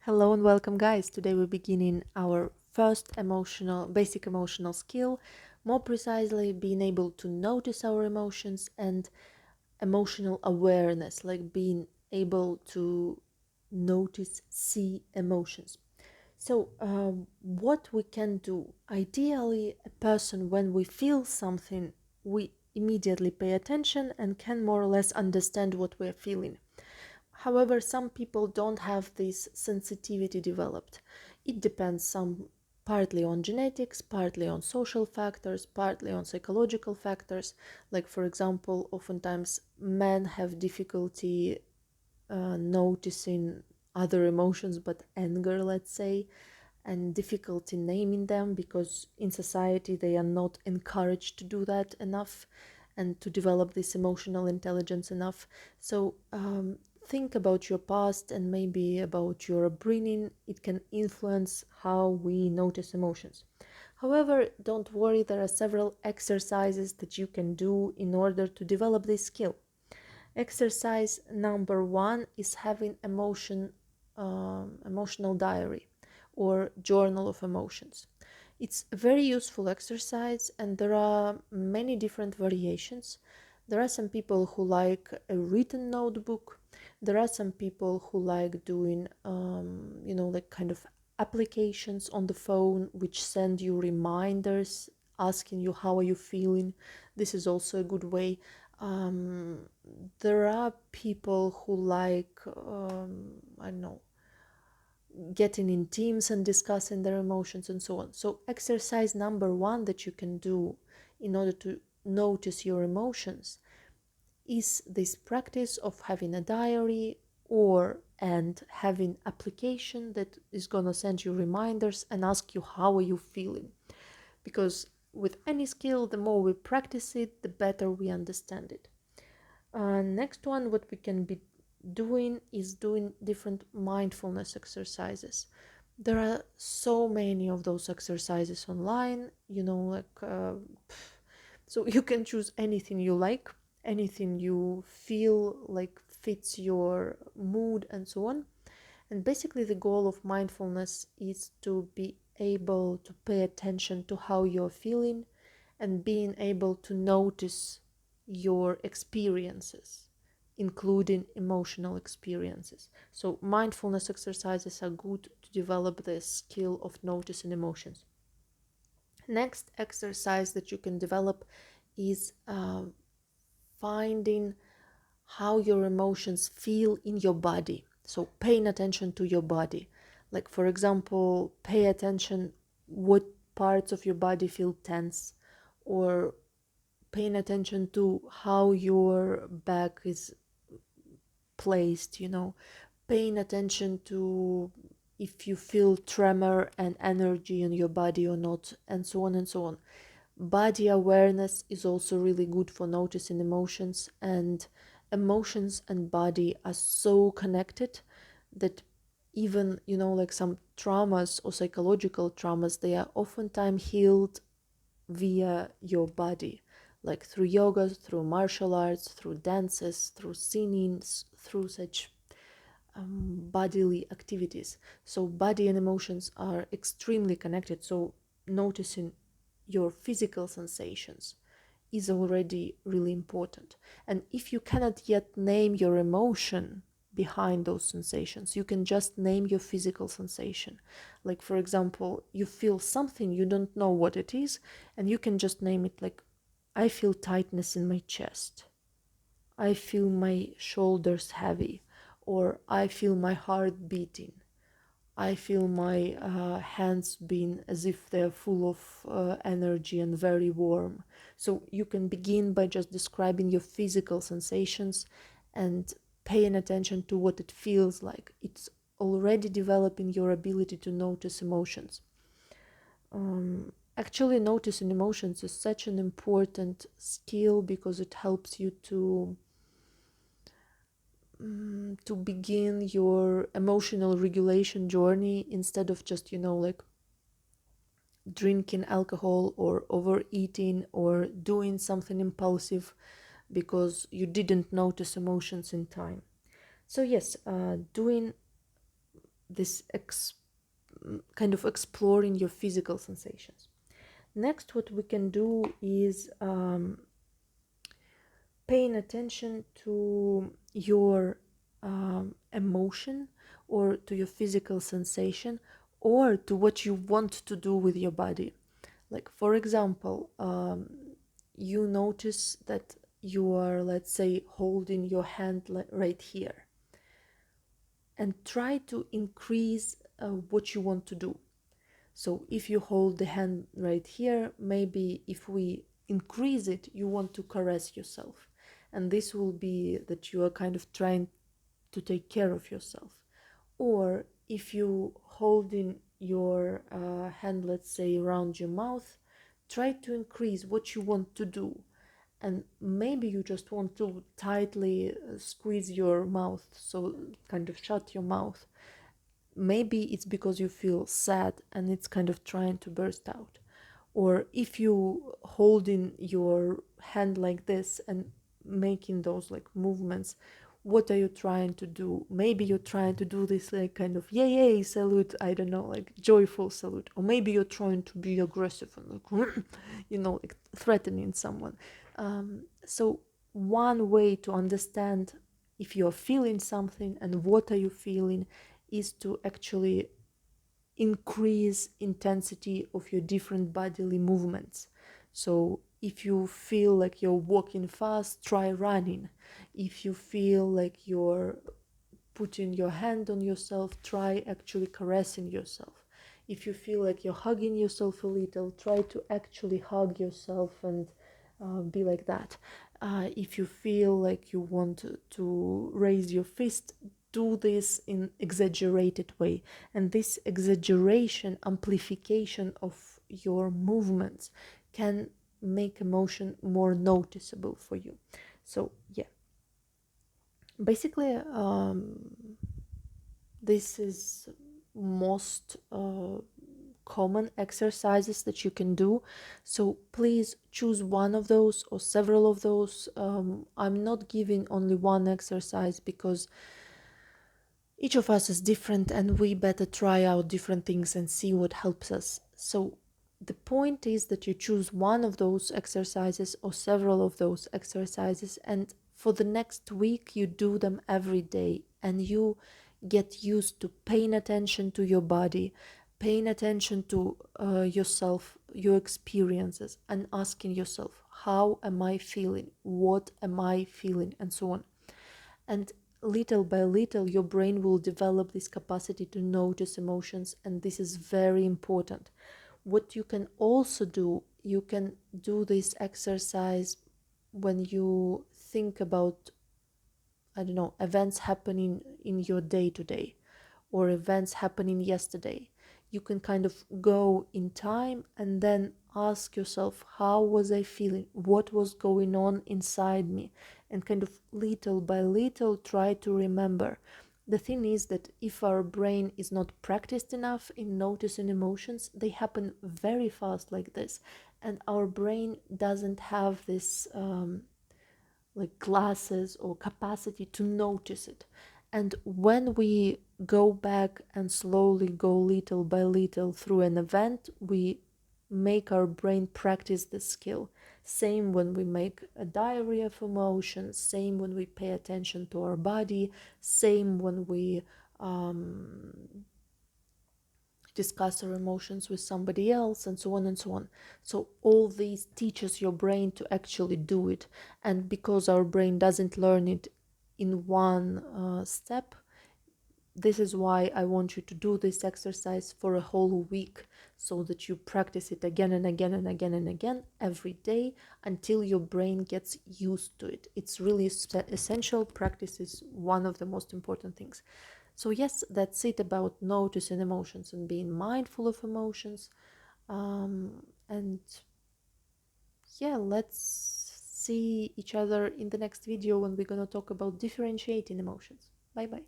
Hello and welcome, guys. Today we're beginning our first basic emotional skill, more precisely, being able to notice our emotions and emotional awareness, like being able to notice, see emotions. So, what we can do, ideally, a person, when we feel something, we immediately pay attention and can more or less understand what we're feeling. However, some people don't have this sensitivity developed. It depends partly on genetics, partly on social factors, partly on psychological factors. Like, for example, oftentimes men have difficulty noticing other emotions but anger, let's say, and difficulty naming them because in society they are not encouraged to do that enough and to develop this emotional intelligence enough. So think about your past and maybe about your upbringing. It can influence how we notice emotions. However, don't worry, there are several exercises that you can do in order to develop this skill. Exercise number one is having emotional diary or journal of emotions. It's a very useful exercise, and there are many different variations. There are some people who like a written notebook. There are some people who like doing, like kind of applications on the phone which send you reminders asking you how are you feeling. This is also a good way. um, there are people who like, I don't know, getting in teams and discussing their emotions and so on. So exercise number one that you can do in order to notice your emotions is this practice of having a diary and having application that is going to send you reminders and ask you how are you feeling, because with any skill, the more we practice it, the better we understand it. Next one, what we can be doing is doing different mindfulness exercises. There are so many of those exercises online, so you can choose anything you like, anything you feel like fits your mood, and so on. And basically, the goal of mindfulness is to be able to pay attention to how you're feeling and being able to notice your experiences, including emotional experiences. So, mindfulness exercises are good to develop the skill of noticing emotions. Next exercise that you can develop is finding how your emotions feel in your body. So paying attention to your body. Like, for example, pay attention what parts of your body feel tense, or paying attention to how your back is placed, paying attention to if you feel tremor and energy in your body or not, and so on and so on. Body awareness is also really good for noticing emotions, and emotions and body are so connected that even, like some traumas or psychological traumas, they are oftentimes healed via your body, like through yoga, through martial arts, through dances, through singing, through such bodily activities. So body and emotions are extremely connected. So noticing your physical sensations is already really important. And if you cannot yet name your emotion behind those sensations, you can just name your physical sensation. Like, for example, you feel something, you don't know what it is, and you can just name it, like, I feel tightness in my chest, I feel my shoulders heavy, or I feel my heart beating, I feel my hands being as if they're full of energy and very warm. So you can begin by just describing your physical sensations and paying attention to what it feels like. It's already developing your ability to notice emotions. Actually, noticing emotions is such an important skill because it helps you to begin your emotional regulation journey instead of just, like drinking alcohol or overeating or doing something impulsive because you didn't notice emotions in time. So yes, doing this kind of exploring your physical sensations. Next, what we can do is paying attention to your emotion, or to your physical sensation, or to what you want to do with your body. Like, for example, you notice that you are, let's say, holding your hand right here, and try to increase what you want to do. So if you hold the hand right here, maybe if we increase it, you want to caress yourself. And this will be that you are kind of trying to take care of yourself. Or if you holding your hand, let's say, around your mouth, try to increase what you want to do. And maybe you just want to tightly squeeze your mouth, so kind of shut your mouth. Maybe it's because you feel sad and it's kind of trying to burst out. Or if you holding your hand like this and making those like movements, what are you trying to do? Maybe you're trying to do this like kind of yay yay salute, I don't know, like joyful salute. Or maybe you're trying to be aggressive and like like threatening someone. So one way to understand if you're feeling something and what are you feeling is to actually increase intensity of your different bodily movements. So if you feel like you're walking fast, try running. If you feel like you're putting your hand on yourself, try actually caressing yourself. If you feel like you're hugging yourself a little, try to actually hug yourself and be like that. If you feel like you want to raise your fist, do this in exaggerated way. And this exaggeration, amplification of your movements can make emotion more noticeable for you. So yeah, basically this is most common exercises that you can do. So please choose one of those or several of those. I'm not giving only one exercise because each of us is different and we better try out different things and see what helps us. So the point is that you choose one of those exercises or several of those exercises, and for the next week you do them every day, and you get used to paying attention to your body, paying attention to yourself, your experiences, and asking yourself, how am I feeling? What am I feeling? And so on. And little by little, your brain will develop this capacity to notice emotions, and this is very important. What you can also do, you can do this exercise when you think about, I don't know, events happening in your day to day, or events happening yesterday. You can kind of go in time and then ask yourself, how was I feeling? What was going on inside me? And kind of little by little try to remember. The thing is that if our brain is not practiced enough in noticing emotions, they happen very fast like this. And our brain doesn't have this like glasses or capacity to notice it. And when we go back and slowly go little by little through an event, we make our brain practice the skill. Same when we make a diary of emotions, same when we pay attention to our body, same when we discuss our emotions with somebody else, and so on and so on. So all these teaches your brain to actually do it. And because our brain doesn't learn it in one step, this is why I want you to do this exercise for a whole week, so that you practice it again and again and again and again every day until your brain gets used to it. It's really essential. Practice is one of the most important things. So yes, that's it about noticing emotions and being mindful of emotions. And yeah, let's see each other in the next video when we're gonna talk about differentiating emotions. Bye bye.